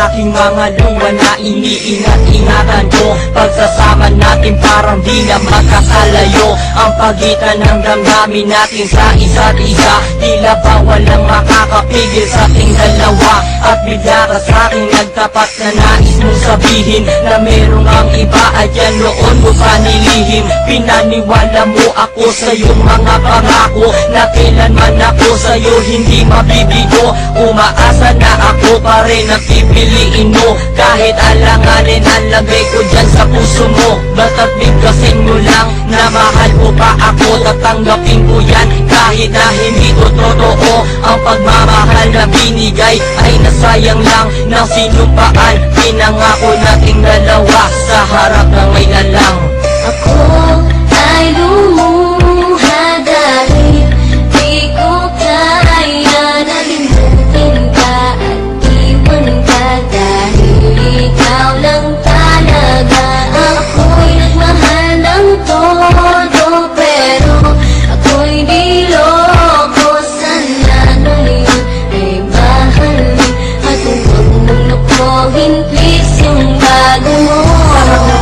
aking mga luha na iniingat-ingatan ko. Pagsasama natin parang di na makakalayo ang pagitan ng damdamin natin sa isa't isa. Tila ba walang makakapigil sa ating dalawa. At bigla ka sa'king nagtapat na nais mong sabihin na merong ang iba at yan noon mo pa nilihim. Pinaniwala mo ako sa iyong mga pangako na kailanman ako sa'yo hindi mabibigo. Umaasa na ako pa rin ang pipiliin mo kahit alanganin ang lagay ko dyan sa puso mo. Basta't bigkasin mo lang na mahal ko pa ako. Tatanggapin ko yan kahit na hindi ko totoo. Ang pagmamahal na binigay ay nasayang lang ng sinumpaan. Pinangako nating dalawa sa harap ng may lalang. Ako ay lumuha dahil di ko kaya na limutin ka at iwan ka dahil ikaw lang talaga. Ako'y nagmahal ng todo pero ako'y di loko. Sana ngayon ay mahalin at huwag mong lukuhin please yung bago mo.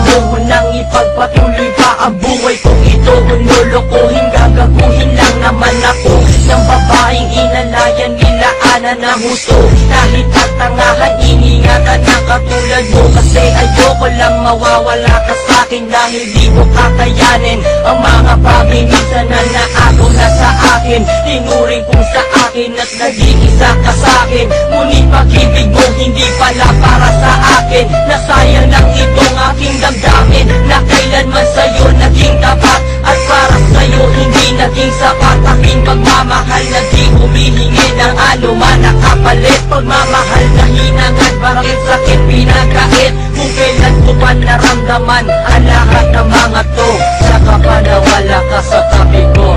Huwag mo nang ipagpatuloy pa ang buhay kong ito. Kung lolokohin, gagaguhin lang naman ako ng babaeng inalayan nilaanan ng husto. Kahit tatangahan, iningatan ng katulad mo. Kasi ayoko lang mawawala ka sa'kin dahil di ko kakayanin ang mga paminsan na naagaw na sa akin. Tinuring kong sa akin at naging isa ka sa'kin. Ngunit pag-ibig mo hindi pala para sa akin. Nasayang lang itong aking damdamin na kailanman sa'yo naging tapat. At para sa'yo hindi naging sapat. Aking pagmamahal na di humihingi ng anuman na kapalit. Pagmamahal na hinangad parang sakit pinagkait. Kung kailan ko pa naramdaman ang lahat ng mga to, saka pa nawala ka sa tabi ko.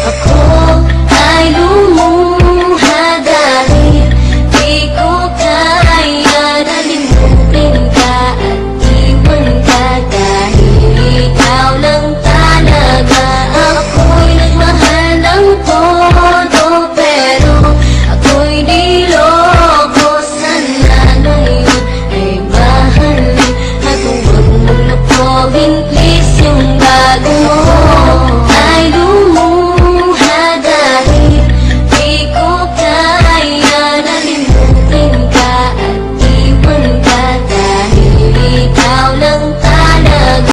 Ako